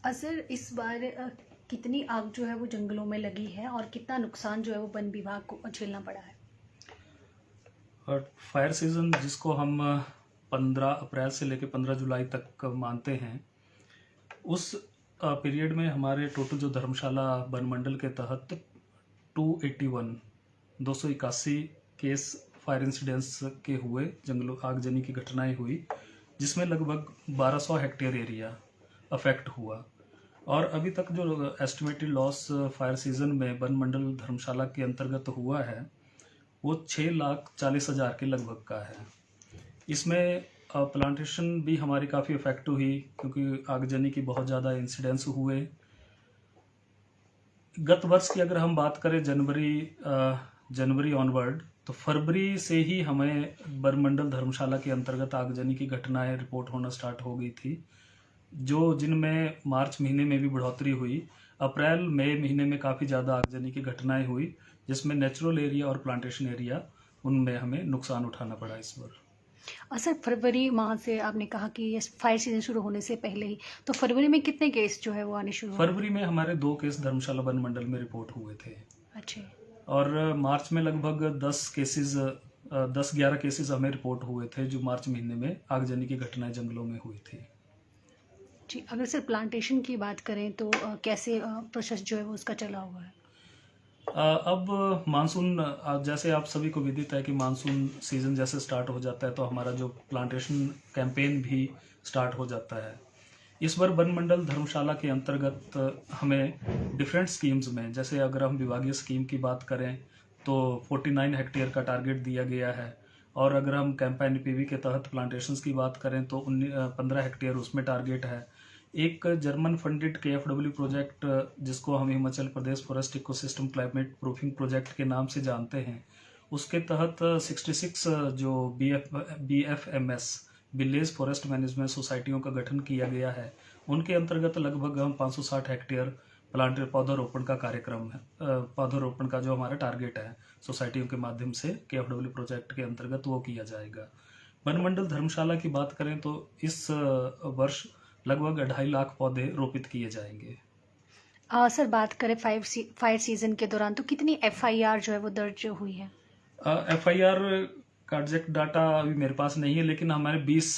असर इस बार कितनी आग जो है वो जंगलों में लगी है और कितना नुकसान जो है वो वन विभाग को झेलना पड़ा है? और फायर सीज़न जिसको हम 15 अप्रैल से लेकर 15 जुलाई तक मानते हैं, उस पीरियड में हमारे टोटल जो धर्मशाला वन मंडल के तहत 281 281 केस फायर इंसिडेंट्स के हुए, जंगलों आगजनी की घटनाएं हुई, जिसमें लगभग 1200 हेक्टेयर एरिया अफेक्ट हुआ। और अभी तक जो एस्टिमेटेड लॉस फायर सीजन में वन मंडल धर्मशाला के अंतर्गत हुआ है वो 6,40,000 के लगभग का है। इसमें प्लांटेशन भी हमारी काफ़ी इफेक्ट हुई क्योंकि आगजनी की बहुत ज़्यादा इंसिडेंस हुए। गत वर्ष की अगर हम बात करें जनवरी ऑनवर्ड, तो फरवरी से ही हमें वन मंडल धर्मशाला के अंतर्गत आगजनी की घटनाएं रिपोर्ट होना स्टार्ट हो गई थी, जिनमें मार्च महीने में भी बढ़ोतरी हुई। अप्रैल मई महीने में काफ़ी ज़्यादा आगजनी की घटनाएं हुई, जिसमें नेचुरल एरिया और प्लांटेशन एरिया, उनमें हमें नुकसान उठाना पड़ा इस बार। सर, फरवरी माह से आपने कहा कि ये फायर सीजन शुरू होने से पहले ही, तो फरवरी में कितने केस जो है वो आने शुरू हुए? फरवरी में हमारे 2 केस धर्मशाला वन मंडल में रिपोर्ट हुए थे। अच्छा। और मार्च में लगभग 10-11 केसेस हमें रिपोर्ट हुए थे, जो मार्च महीने में आगजनी की घटनाएं जंगलों में हुई थी। जी, अगर सर प्लांटेशन की बात करें तो कैसे प्रोसेस जो है वो उसका चला हुआ है? अब मानसून, जैसे आप सभी को विदित है कि मानसून सीजन जैसे स्टार्ट हो जाता है तो हमारा जो प्लांटेशन कैंपेन भी स्टार्ट हो जाता है। इस बार वन मंडल धर्मशाला के अंतर्गत हमें डिफरेंट स्कीम्स में, जैसे अगर हम विभागीय स्कीम की बात करें तो 49 हेक्टेयर का टारगेट दिया गया है, और अगर हम कैंपेन पीवी के तहत प्लांटेशंस की बात करें तो 15 हेक्टेयर उसमें टारगेट है। एक जर्मन फंडेड KFW प्रोजेक्ट, जिसको हम Himachal Pradesh forest ecosystem climate proofing project के नाम से जानते हैं, उसके तहत 66 जो BFMS विलेज फॉरेस्ट मैनेजमेंट सोसाइटियों का गठन किया गया है। उनके अंतर्गत लगभग हम 560 हेक्टेयर पौधारोपण का कार्यक्रम है, पौधारोपण का जो हमारा टारगेट है सोसाइटियों के माध्यम से KFW प्रोजेक्ट के अंतर्गत, वो किया जाएगा। वन मंडल धर्मशाला की बात करें तो इस वर्ष लगभग 2.5 लाख पौधे रोपित किए जाएंगे। सर, बात करें फायर सीजन के दौरान तो कितनी FIR जो है वो दर्ज हुई है? FIR का एग्जैक्ट डाटा अभी मेरे पास नहीं है, लेकिन हमारे 20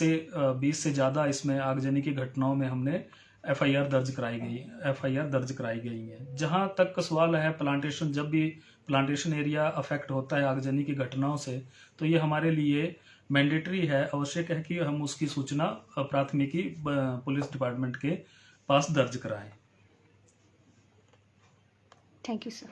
से ज़्यादा इसमें आगजनी की घटनाओं में हमने FIR दर्ज कराई गई है। जहाँ तक सवाल है प्लांटेशन, जब भी प्लांटेशन एरिया अफेक्ट होता है आगजनी की घटनाओं से, तो ये हमारे लिए मैंडेटरी है, आवश्यक है कि हम उसकी सूचना प्राथमिकी पुलिस डिपार्टमेंट के पास दर्ज कराएं। Thank you sir.